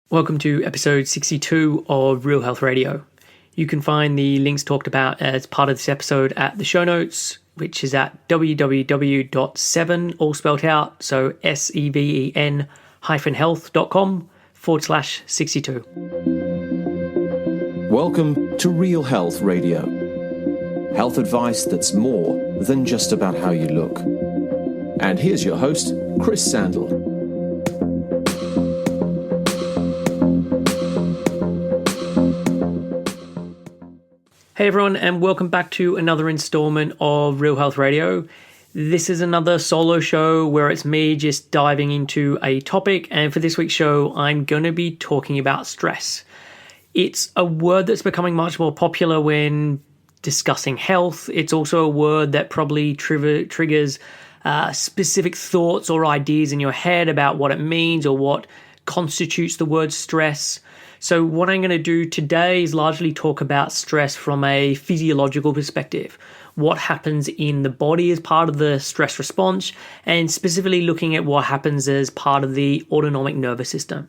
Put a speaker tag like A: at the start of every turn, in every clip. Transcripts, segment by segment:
A: Welcome to episode 62 of Real Health Radio. You can find the links talked about as part of this episode at the show notes, which is at www.7, all spelled out, so SEVEN health.com/62.
B: Welcome to Real Health Radio. Health advice that's more than just about how you look. And here's your host, Chris Sandel.
A: Hey everyone, and welcome back to another installment of Real Health Radio. This is another solo show where it's me just diving into a topic, and for this week's show, I'm going to be talking about stress. It's a word that's becoming much more popular when discussing health. It's also a word that probably triggers specific thoughts or ideas in your head about what it means or what constitutes the word stress. So what I'm going to do today is largely talk about stress from a physiological perspective, what happens in the body as part of the stress response, and specifically looking at what happens as part of the autonomic nervous system.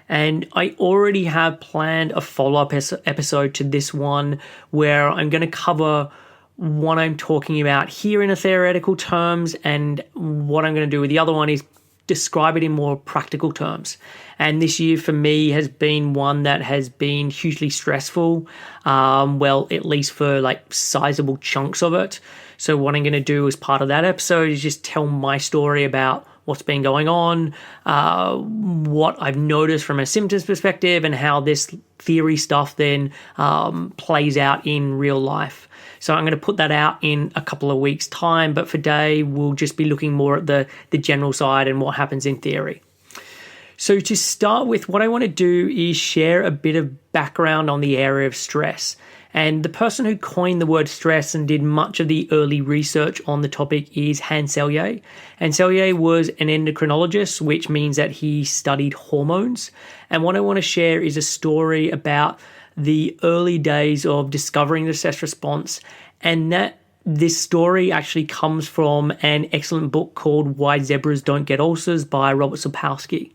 A: And I already have planned a follow-up episode to this one where I'm going to cover what I'm talking about here in a theoretical terms, and what I'm going to do with the other one is describe it in more practical terms. And this year for me has been one that has been hugely stressful, at least for like sizable chunks of it. So what I'm going to do as part of that episode is just tell my story about what's been going on, what I've noticed from a symptoms perspective, and how this theory stuff then plays out in real life. So I'm going to put that out in a couple of weeks' time, but for today we'll just be looking more at the general side and what happens in theory. So to start with, what I want to do is share a bit of background on the area of stress. And the person who coined the word stress and did much of the early research on the topic is Hans Seyle. And Seyle was an endocrinologist, which means that he studied hormones. And what I want to share is a story about the early days of discovering the stress response, and that this story actually comes from an excellent book called Why Zebras Don't Get Ulcers by Robert Sapolsky.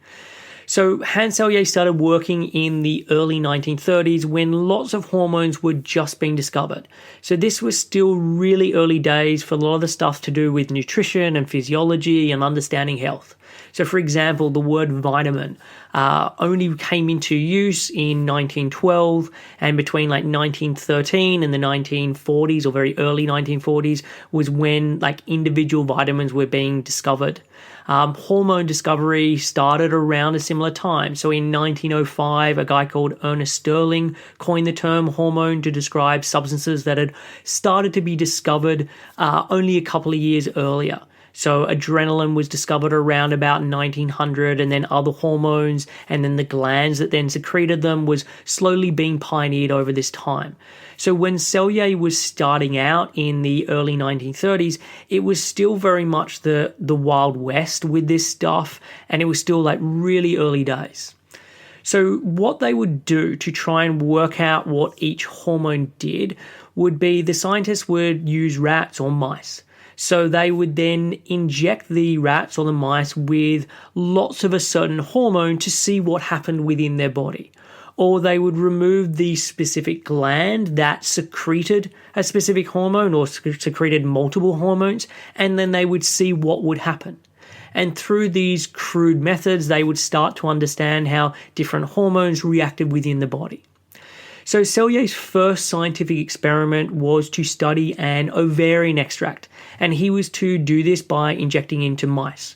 A: So Hans Seyle started working in the early 1930s when lots of hormones were just being discovered. So this was still really early days for a lot of the stuff to do with nutrition and physiology and understanding health. So for example, the word vitamin only came into use in 1912, and between like 1913 and the 1940s or very early 1940s was when like individual vitamins were being discovered. Hormone discovery started around a similar time. So in 1905, a guy called Ernest Sterling coined the term hormone to describe substances that had started to be discovered only a couple of years earlier. So adrenaline was discovered around about 1900, and then other hormones, and then the glands that then secreted them was slowly being pioneered over this time. So when Seyle was starting out in the early 1930s, it was still very much the Wild West with this stuff, and it was still like really early days. So what they would do to try and work out what each hormone did would be the scientists would use rats or mice. So they would then inject the rats or the mice with lots of a certain hormone to see what happened within their body. Or they would remove the specific gland that secreted a specific hormone or secreted multiple hormones, and then they would see what would happen. And through these crude methods, they would start to understand how different hormones reacted within the body. So Seyle's first scientific experiment was to study an ovarian extract, and he was to do this by injecting into mice.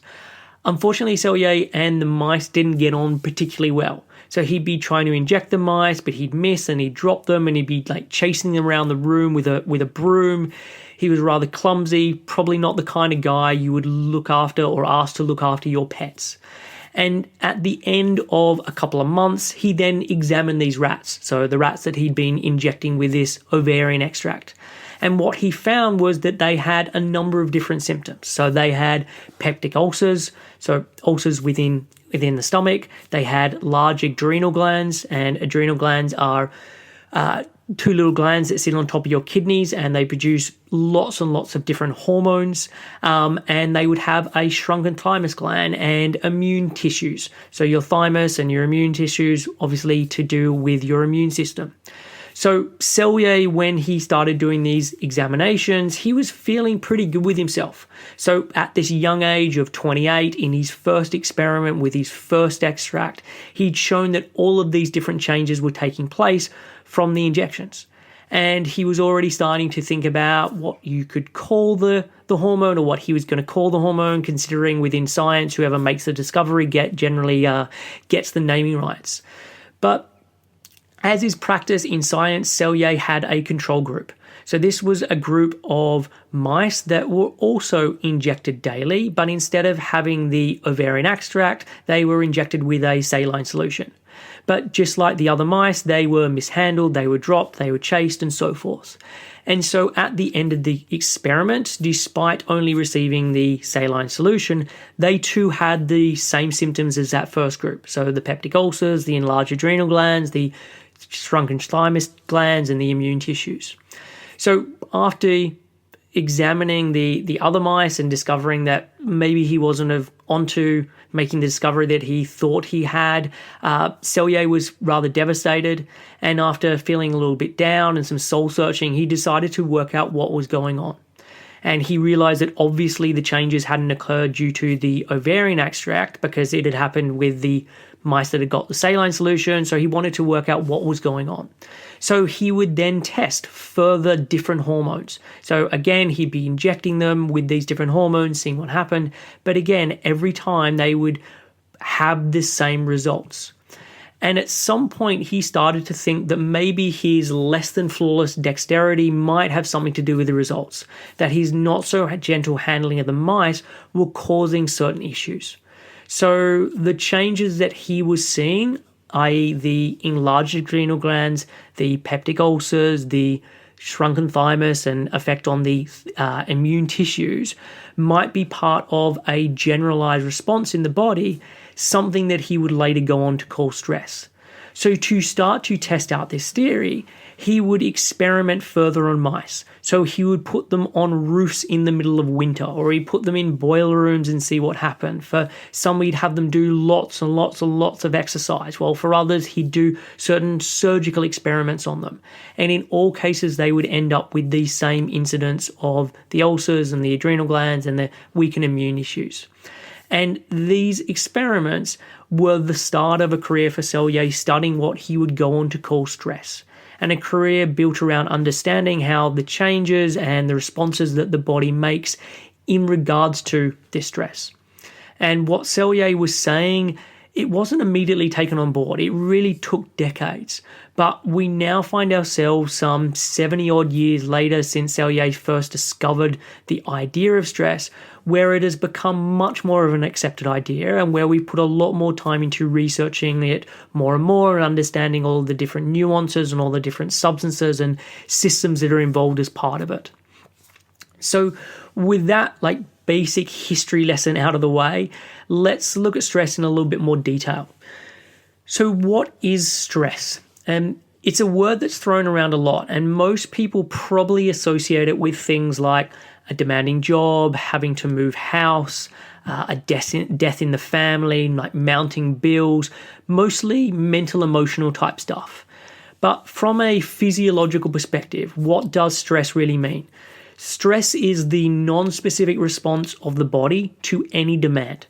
A: Unfortunately, Seyle and the mice didn't get on particularly well. So he'd be trying to inject the mice, but he'd miss and he'd drop them, and he'd be like chasing them around the room with a broom. He was rather clumsy, probably not the kind of guy you would look after or ask to look after your pets. And at the end of a couple of months, he then examined these rats, so the rats that he'd been injecting with this ovarian extract. And what he found was that they had a number of different symptoms. So they had peptic ulcers, so ulcers within the stomach. They had large adrenal glands, and adrenal glands are two little glands that sit on top of your kidneys, and they produce lots and lots of different hormones. And they would have a shrunken thymus gland and immune tissues. So your thymus and your immune tissues, obviously to do with your immune system. So Seyle, when he started doing these examinations, he was feeling pretty good with himself. So at this young age of 28, in his first experiment with his first extract, he'd shown that all of these different changes were taking place from the injections. And he was already starting to think about what you could call the hormone, or what he was going to call the hormone, considering within science, whoever makes the discovery generally gets the naming rights. But as is practice in science, Seyle had a control group. So this was a group of mice that were also injected daily, but instead of having the ovarian extract, they were injected with a saline solution. But just like the other mice, they were mishandled, they were dropped, they were chased, and so forth. And so at the end of the experiment, despite only receiving the saline solution, they too had the same symptoms as that first group. So the peptic ulcers, the enlarged adrenal glands, the shrunken thymus glands, and the immune tissues. So after examining the other mice and discovering that maybe he wasn't onto making the discovery that he thought he had, Seyle was rather devastated. And after feeling a little bit down and some soul searching, he decided to work out what was going on. And he realized that obviously the changes hadn't occurred due to the ovarian extract, because it had happened with the mice that had got the saline solution. So he wanted to work out what was going on. So he would then test further different hormones. So again, he'd be injecting them with these different hormones, seeing what happened. But again, every time they would have the same results. And at some point, he started to think that maybe his less than flawless dexterity might have something to do with the results, that his not so gentle handling of the mice were causing certain issues. So the changes that he was seeing, i.e. the enlarged adrenal glands, the peptic ulcers, the shrunken thymus, and effect on the immune tissues, might be part of a generalized response in the body, something that he would later go on to call stress. So to start to test out this theory, he would experiment further on mice. So he would put them on roofs in the middle of winter, or he'd put them in boiler rooms and see what happened. For some, he'd have them do lots and lots and lots of exercise, while for others, he'd do certain surgical experiments on them. And in all cases, they would end up with these same incidents of the ulcers and the adrenal glands and the weakened immune issues. And these experiments were the start of a career for Seyle studying what he would go on to call stress, and a career built around understanding how the changes and the responses that the body makes in regards to this stress. And what Seyle was saying, it wasn't immediately taken on board. It really took decades. But we now find ourselves some 70 odd years later since Seyle first discovered the idea of stress, where it has become much more of an accepted idea, and where we put a lot more time into researching it more and more, and understanding all the different nuances and all the different substances and systems that are involved as part of it. So with that basic history lesson out of the way, let's look at stress in a little bit more detail. So what is stress? It's a word that's thrown around a lot, and most people probably associate it with things like a demanding job, having to move house, a death in the family, like mounting bills, mostly mental, emotional type stuff. But from a physiological perspective, what does stress really mean? Stress is the non-specific response of the body to any demand.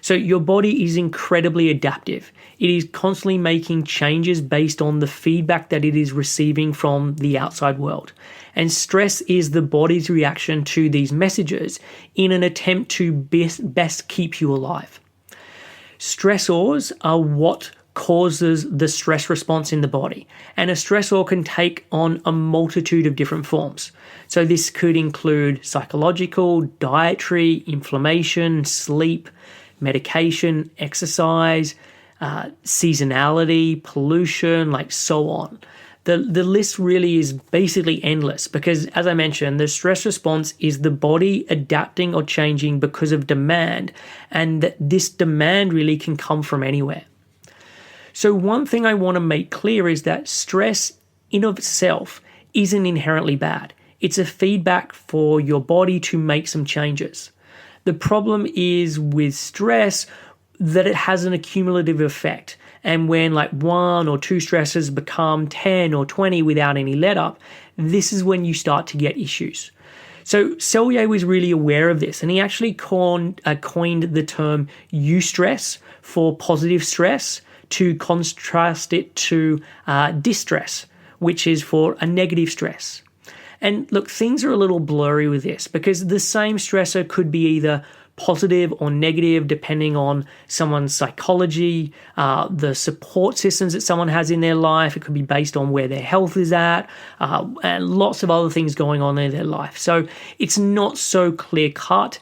A: So your body is incredibly adaptive. It is constantly making changes based on the feedback that it is receiving from the outside world. And stress is the body's reaction to these messages in an attempt to best keep you alive. Stressors are what causes the stress response in the body. And a stressor can take on a multitude of different forms. So this could include psychological, dietary, inflammation, sleep, medication, exercise, seasonality, pollution, so on. The list really is basically endless, because, as I mentioned, the stress response is the body adapting or changing because of demand, and that this demand really can come from anywhere. So one thing I want to make clear is that stress in of itself isn't inherently bad. It's a feedback for your body to make some changes. The problem is with stress that it has an accumulative effect. And when like 1 or 2 stresses become 10 or 20 without any let up, this is when you start to get issues. So Seyle was really aware of this, and he actually coined the term eustress for positive stress to contrast it to distress, which is for a negative stress. And look, things are a little blurry with this because the same stressor could be either positive or negative depending on someone's psychology, the support systems that someone has in their life. It could be based on where their health is at, and lots of other things going on in their life. So it's not so clear cut,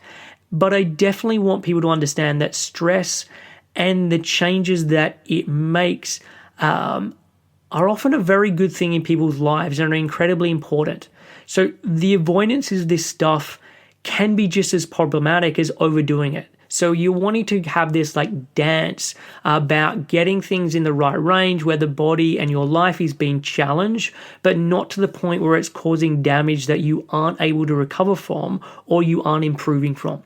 A: but I definitely want people to understand that stress and the changes that it makes are often a very good thing in people's lives and are incredibly important. So the avoidance of this stuff can be just as problematic as overdoing it. So you're wanting to have this like dance about getting things in the right range where the body and your life is being challenged, but not to the point where it's causing damage that you aren't able to recover from or you aren't improving from.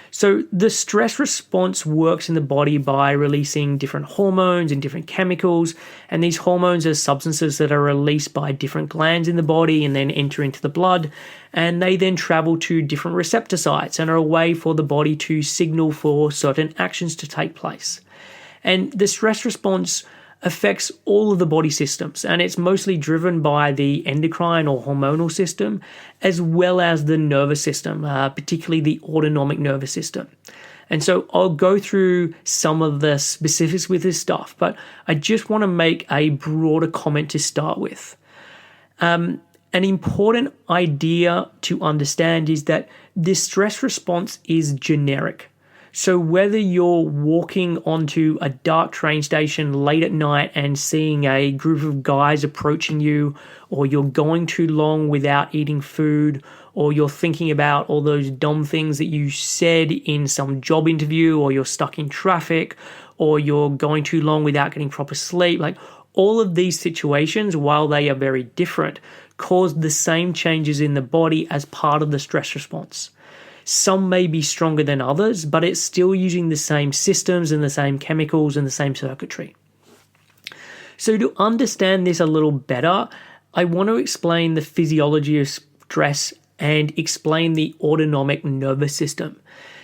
A: So the stress response works in the body by releasing different hormones and different chemicals, and these hormones are substances that are released by different glands in the body and then enter into the blood, and they then travel to different receptor sites and are a way for the body to signal for certain actions to take place. And the stress response affects all of the body systems, and it's mostly driven by the endocrine or hormonal system, as well as the nervous system, particularly the autonomic nervous system. And so I'll go through some of the specifics with this stuff, but I just want to make a broader comment to start with. An important idea to understand is that this stress response is generic. So whether you're walking onto a dark train station late at night and seeing a group of guys approaching you, or you're going too long without eating food, or you're thinking about all those dumb things that you said in some job interview, or you're stuck in traffic, or you're going too long without getting proper sleep, like all of these situations, while they are very different, cause the same changes in the body as part of the stress response. Some may be stronger than others, but it's still using the same systems and the same chemicals and the same circuitry. So to understand this a little better, I want to explain the physiology of stress and explain the autonomic nervous system.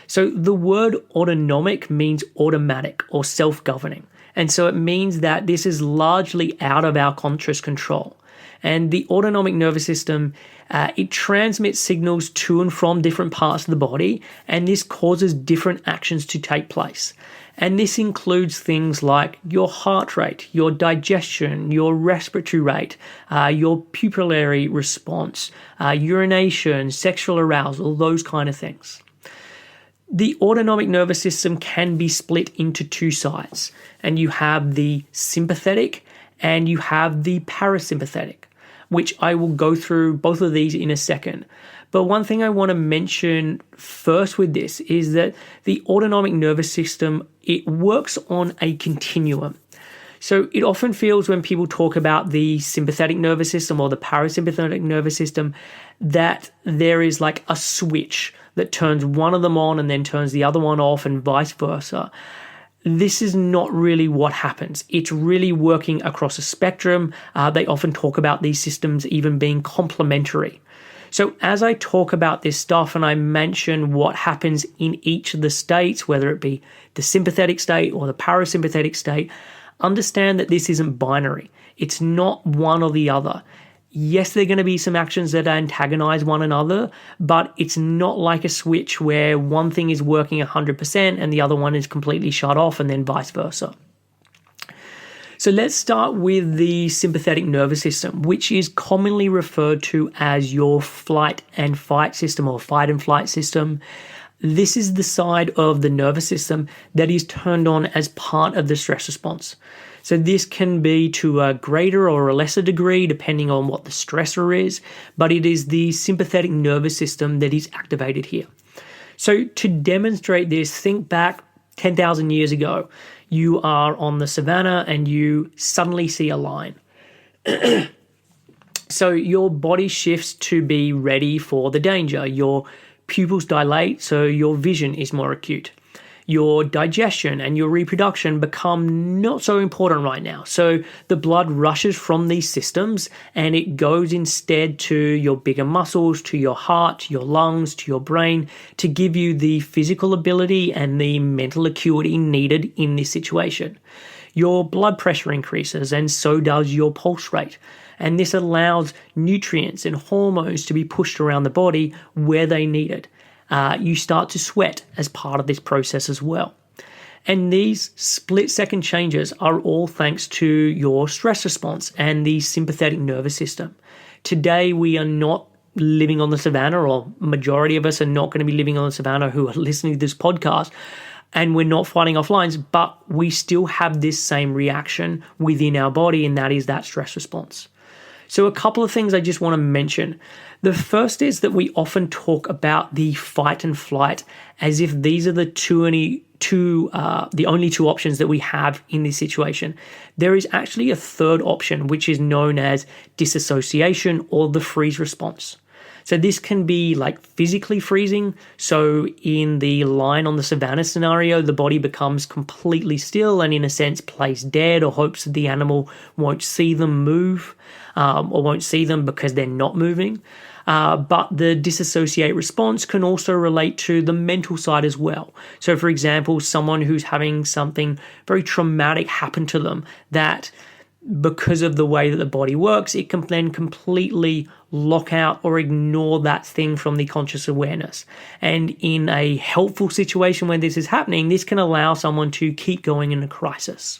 A: So the word autonomic means automatic or self-governing. And so it means that this is largely out of our conscious control. And the autonomic nervous system, it transmits signals to and from different parts of the body, and this causes different actions to take place. And this includes things like your heart rate, your digestion, your respiratory rate, your pupillary response, urination, sexual arousal, those kind of things. The autonomic nervous system can be split into 2 sides, and you have the sympathetic and you have the parasympathetic, which I will go through both of these in a second. But one thing I want to mention first with this is that the autonomic nervous system, it works on a continuum. So it often feels when people talk about the sympathetic nervous system or the parasympathetic nervous system that there is like a switch that turns one of them on and then turns the other one off and vice versa. This is not really what happens. It's really working across a spectrum. They often talk about these systems even being complementary. So as I talk about this stuff and I mention what happens in each of the states, whether it be the sympathetic state or the parasympathetic state, understand that this isn't binary. It's not one or the other. Yes, there are going to be some actions that antagonize one another, but it's not like a switch where one thing is working 100% and the other one is completely shut off and then vice versa. So let's start with the sympathetic nervous system, which is commonly referred to as your flight and fight system or fight and flight system. This is the side of the nervous system that is turned on as part of the stress response. So this can be to a greater or a lesser degree depending on what the stressor is, but it is the sympathetic nervous system that is activated here. So to demonstrate this, think back 10,000 years ago. You are on the savannah and you suddenly see a lion. So your body shifts to be ready for the danger. Your pupils dilate, so your vision is more acute. Your digestion and your reproduction become not so important right now. So the blood rushes from these systems and it goes instead to your bigger muscles, to your heart, to your lungs, to your brain, to give you the physical ability and the mental acuity needed in this situation. Your blood pressure increases and so does your pulse rate. And this allows nutrients and hormones to be pushed around the body where they need it. You start to sweat as part of this process as well. And these split-second changes are all thanks to your stress response and the sympathetic nervous system. Today, we are not living on the savannah, or majority of us are not going to be living on the savannah who are listening to this podcast, and we're not fighting off lions, but we still have this same reaction within our body, and that is that stress response. So a couple of things I just want to mention. The first is that we often talk about the fight and flight as if these are the only two options that we have in this situation. There is actually a third option, which is known as disassociation or the freeze response. So this can be like physically freezing. So in the lion on the savannah scenario, the body becomes completely still and in a sense plays dead or hopes that the animal won't see them move or won't see them because they're not moving. But the disassociate response can also relate to the mental side as well. So for example, someone who's having something very traumatic happen to them that because of the way that the body works, it can then completely lock out or ignore that thing from the conscious awareness. And in a helpful situation where this is happening, this can allow someone to keep going in a crisis.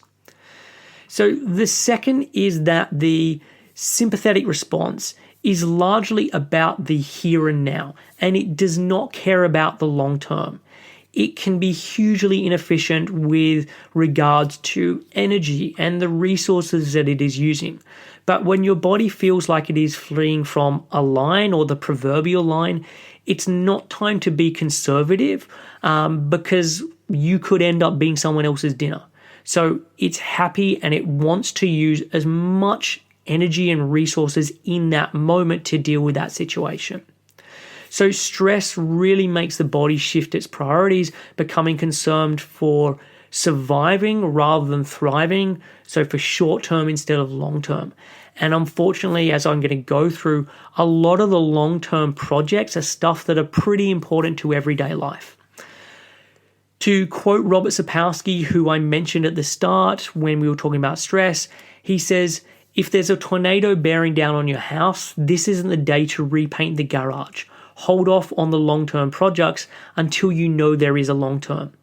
A: So the second is that the sympathetic response is largely about the here and now, and it does not care about the long term. It can be hugely inefficient with regards to energy and the resources that it is using. But when your body feels like it is fleeing from a lion or the proverbial lion, it's not time to be conservative because you could end up being someone else's dinner. So it's happy and it wants to use as much energy and resources in that moment to deal with that situation. So stress really makes the body shift its priorities, becoming concerned for surviving rather than thriving, so for short term instead of long term. And unfortunately, as I'm going to go through, a lot of the long term projects are stuff that are pretty important to everyday life. To quote Robert Sapolsky, who I mentioned at the start when we were talking about stress, he says, "If there's a tornado bearing down on your house, this isn't the day to repaint the garage. Hold off on the long-term projects until you know there is a long-term."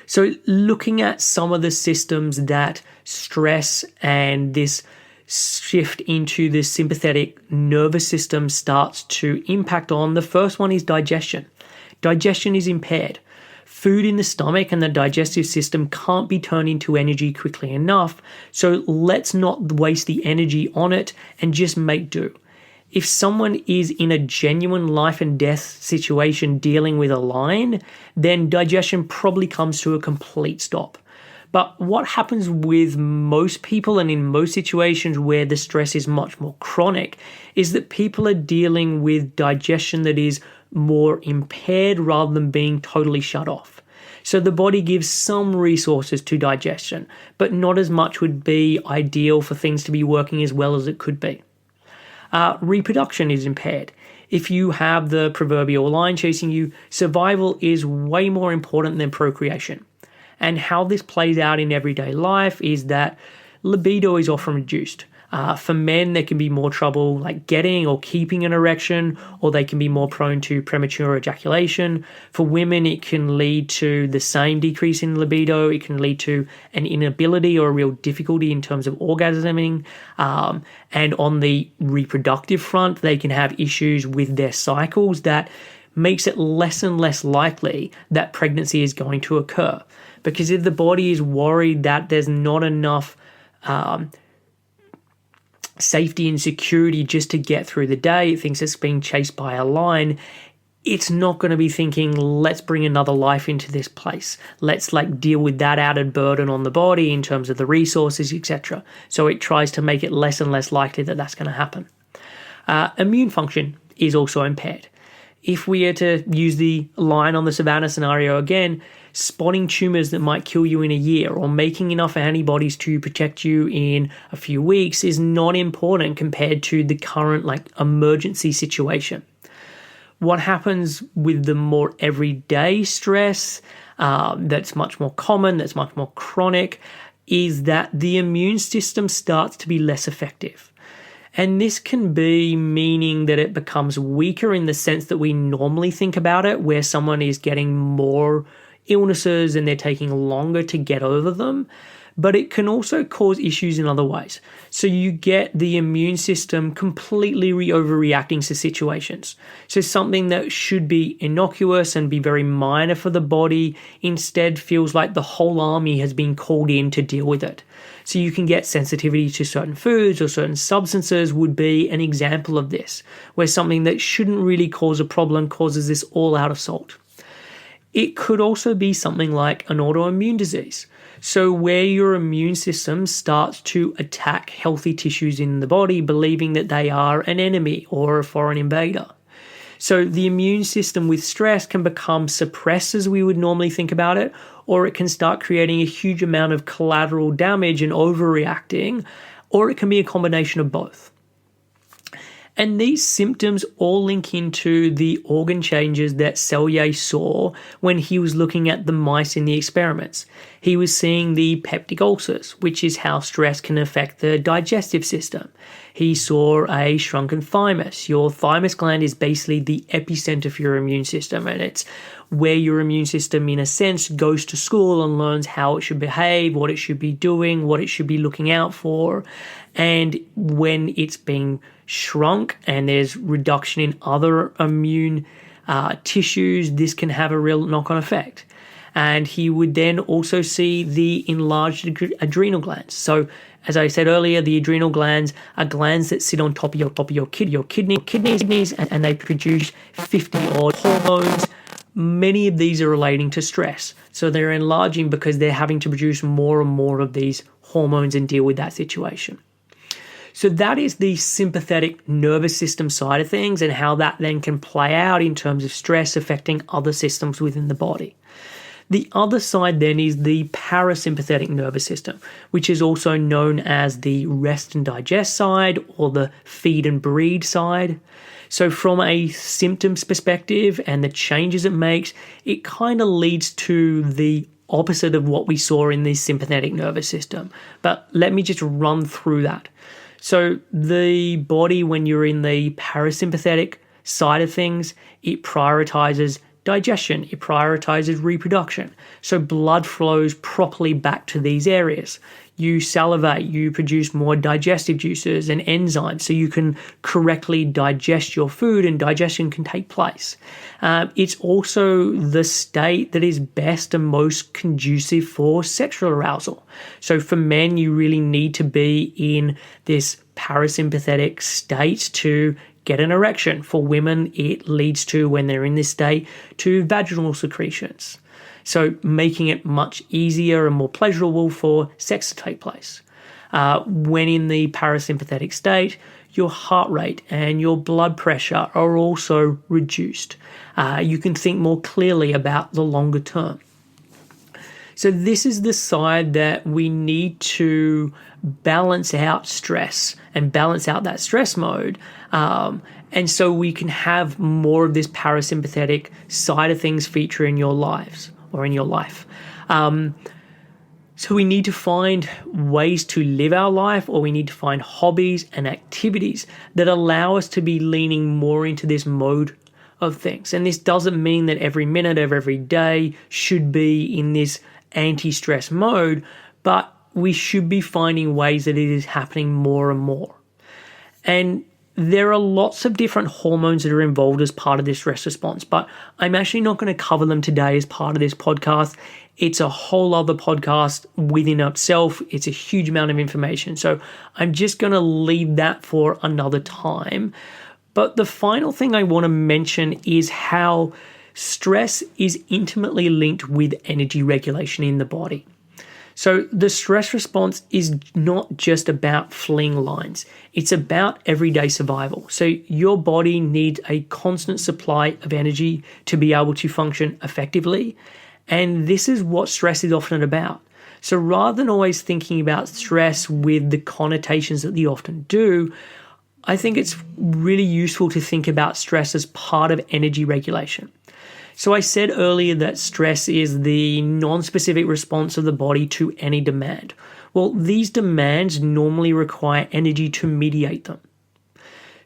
A: So looking at some of the systems that stress and this shift into the sympathetic nervous system starts to impact on, the first one is digestion. Digestion is impaired. Food in the stomach and the digestive system can't be turned into energy quickly enough, so let's not waste the energy on it and just make do. If someone is in a genuine life and death situation dealing with a lion, then digestion probably comes to a complete stop. But what happens with most people and in most situations where the stress is much more chronic is that people are dealing with digestion that is more impaired rather than being totally shut off. So the body gives some resources to digestion, but not as much would be ideal for things to be working as well as it could be. Reproduction is impaired. If you have the proverbial lion chasing you, survival is way more important than procreation. And how this plays out in everyday life is that libido is often reduced. For men, there can be more trouble like getting or keeping an erection, or they can be more prone to premature ejaculation. For women, it can lead to the same decrease in libido. It can lead to an inability or a real difficulty in terms of orgasming. And on the reproductive front, they can have issues with their cycles that makes it less and less likely that pregnancy is going to occur. Because if the body is worried that there's not enough safety and security just to get through the day, it thinks it's being chased by a lion, it's not going to be thinking, let's bring another life into this place. Let's deal with that added burden on the body in terms of the resources, etc. So it tries to make it less and less likely that that's going to happen. Immune function is also impaired. If we are to use the lion on the savannah scenario again, spotting tumors that might kill you in a year or making enough antibodies to protect you in a few weeks is not important compared to the current emergency situation. What happens with the more everyday stress that's much more common, that's much more chronic, is that the immune system starts to be less effective. And this can be meaning that it becomes weaker in the sense that we normally think about it, where someone is getting more illnesses and they're taking longer to get over them. But it can also cause issues in other ways. So you get the immune system completely overreacting to situations. So something that should be innocuous and be very minor for the body instead feels like the whole army has been called in to deal with it. So you can get sensitivity to certain foods or certain substances would be an example of this, where something that shouldn't really cause a problem causes this all-out assault. It could also be something like an autoimmune disease. So where your immune system starts to attack healthy tissues in the body, believing that they are an enemy or a foreign invader. So the immune system with stress can become suppressed as we would normally think about it, or it can start creating a huge amount of collateral damage and overreacting, or it can be a combination of both. And these symptoms all link into the organ changes that Seyle saw when he was looking at the mice in the experiments. He was seeing the peptic ulcers, which is how stress can affect the digestive system. He saw a shrunken thymus. Your thymus gland is basically the epicenter for your immune system, and it's where your immune system, in a sense, goes to school and learns how it should behave, what it should be doing, what it should be looking out for. And when it's being shrunk and there's reduction in other immune tissues, this can have a real knock-on effect. And he would then also see the enlarged adrenal glands. So, as I said earlier, the adrenal glands are glands that sit on top of your kidneys, and they produce 50-odd hormones. Many of these are relating to stress. So they're enlarging because they're having to produce more and more of these hormones and deal with that situation. So that is the sympathetic nervous system side of things and how that then can play out in terms of stress affecting other systems within the body. The other side then is the parasympathetic nervous system, which is also known as the rest and digest side or the feed and breed side. So from a symptoms perspective and the changes it makes, it kind of leads to the opposite of what we saw in the sympathetic nervous system. But let me just run through that. So the body, when you're in the parasympathetic side of things, it prioritizes digestion, it prioritizes reproduction. So blood flows properly back to these areas. You salivate, you produce more digestive juices and enzymes so you can correctly digest your food and digestion can take place. It's also the state that is best and most conducive for sexual arousal. So for men, you really need to be in this parasympathetic state to get an erection. For women, it leads to, when they're in this state, to vaginal secretions. So making it much easier and more pleasurable for sex to take place. When in the parasympathetic state, your heart rate and your blood pressure are also reduced. You can think more clearly about the longer term. So this is the side that we need to balance out stress and balance out that stress mode. And so we can have more of this parasympathetic side of things feature in your lives or in your life. So we need to find ways to live our life, or we need to find hobbies and activities that allow us to be leaning more into this mode of things. And this doesn't mean that every minute of every day should be in this anti-stress mode, but we should be finding ways that it is happening more and more. And there are lots of different hormones that are involved as part of this stress response, but I'm actually not going to cover them today as part of this podcast. It's a whole other podcast within itself. It's a huge amount of information. So I'm just going to leave that for another time. But the final thing I want to mention is how stress is intimately linked with energy regulation in the body. So the stress response is not just about fleeing lines. It's about everyday survival. So your body needs a constant supply of energy to be able to function effectively. And this is what stress is often about. So rather than always thinking about stress with the connotations that they often do, I think it's really useful to think about stress as part of energy regulation. So I said earlier that stress is the non-specific response of the body to any demand. Well, these demands normally require energy to mediate them.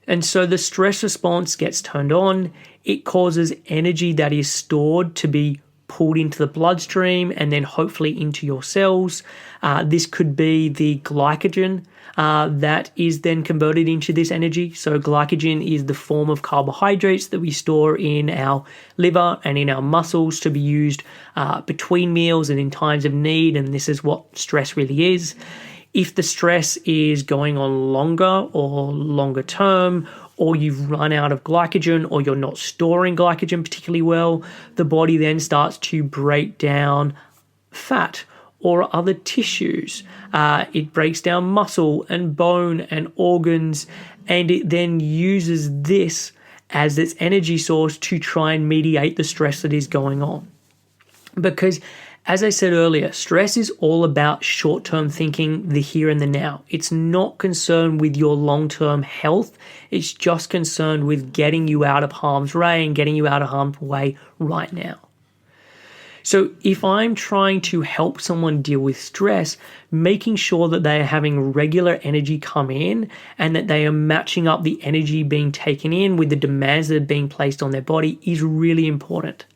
A: And so the stress response gets turned on. It causes energy that is stored to be pulled into the bloodstream and then hopefully into your cells. This could be the glycogen that is then converted into this energy. So glycogen is the form of carbohydrates that we store in our liver and in our muscles to be used between meals and in times of need. And this is what stress really is. If the stress is going on longer term, or you've run out of glycogen, or you're not storing glycogen particularly well, the body then starts to break down fat or other tissues. It breaks down muscle and bone and organs, and it then uses this as its energy source to try and mediate the stress that is going on. Because, as I said earlier, stress is all about short-term thinking, the here and the now. It's not concerned with your long-term health. It's just concerned with getting you out of harm's way and getting you out of harm's way right now. So if I'm trying to help someone deal with stress, making sure that they are having regular energy come in and that they are matching up the energy being taken in with the demands that are being placed on their body is really important.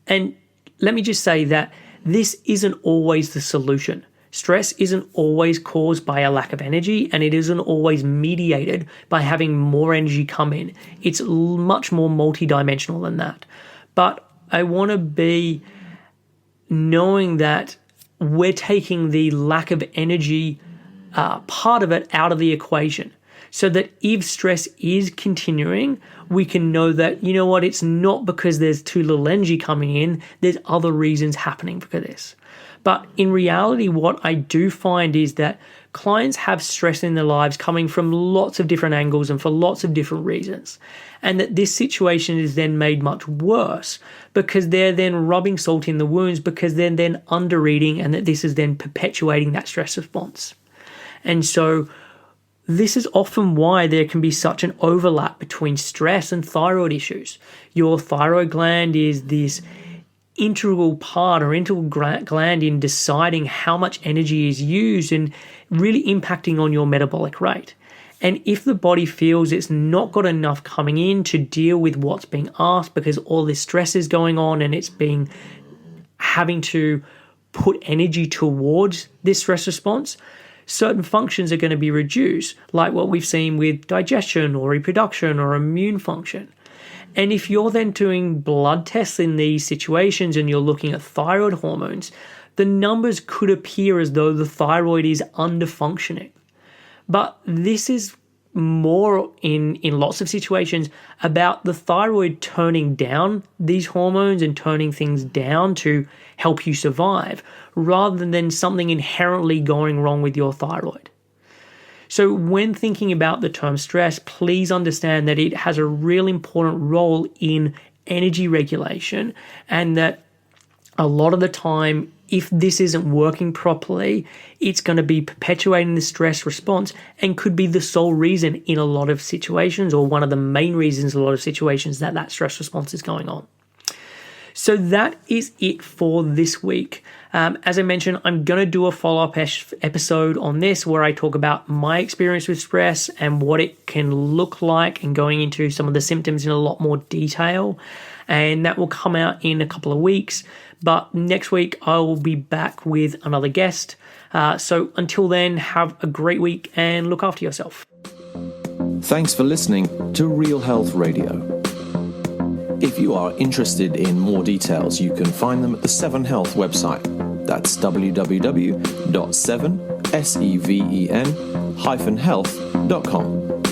A: And let me just say that this isn't always the solution. Stress isn't always caused by a lack of energy, and it isn't always mediated by having more energy come in. It's much more multidimensional than that. But I want to be knowing that we're taking the lack of energy part of it out of the equation, so that if stress is continuing, we can know that, you know what, it's not because there's too little energy coming in, there's other reasons happening for this. But in reality, what I do find is that clients have stress in their lives coming from lots of different angles and for lots of different reasons. And that this situation is then made much worse because they're then rubbing salt in the wounds because they're then under-eating, and that this is then perpetuating that stress response. And so this is often why there can be such an overlap between stress and thyroid issues. Your thyroid gland is this integral part or integral gland in deciding how much energy is used and really impacting on your metabolic rate. And if the body feels it's not got enough coming in to deal with what's being asked because all this stress is going on and it's having to put energy towards this stress response, certain functions are going to be reduced, like what we've seen with digestion or reproduction or immune function. And if you're then doing blood tests in these situations and you're looking at thyroid hormones, the numbers could appear as though the thyroid is underfunctioning. But this is more in lots of situations about the thyroid turning down these hormones and turning things down to help you survive, rather than something inherently going wrong with your thyroid. So when thinking about the term stress, please understand that it has a real important role in energy regulation, and that a lot of the time, if this isn't working properly, it's going to be perpetuating the stress response and could be the sole reason in a lot of situations, or one of the main reasons in a lot of situations, that stress response is going on. So that is it for this week. As I mentioned, I'm going to do a follow-up episode on this where I talk about my experience with stress and what it can look like, and going into some of the symptoms in a lot more detail. And that will come out in a couple of weeks. But next week, I will be back with another guest. So until then, have a great week and look after yourself.
B: Thanks for listening to Real Health Radio. If you are interested in more details, you can find them at the 7 Health website. That's www.7health.com.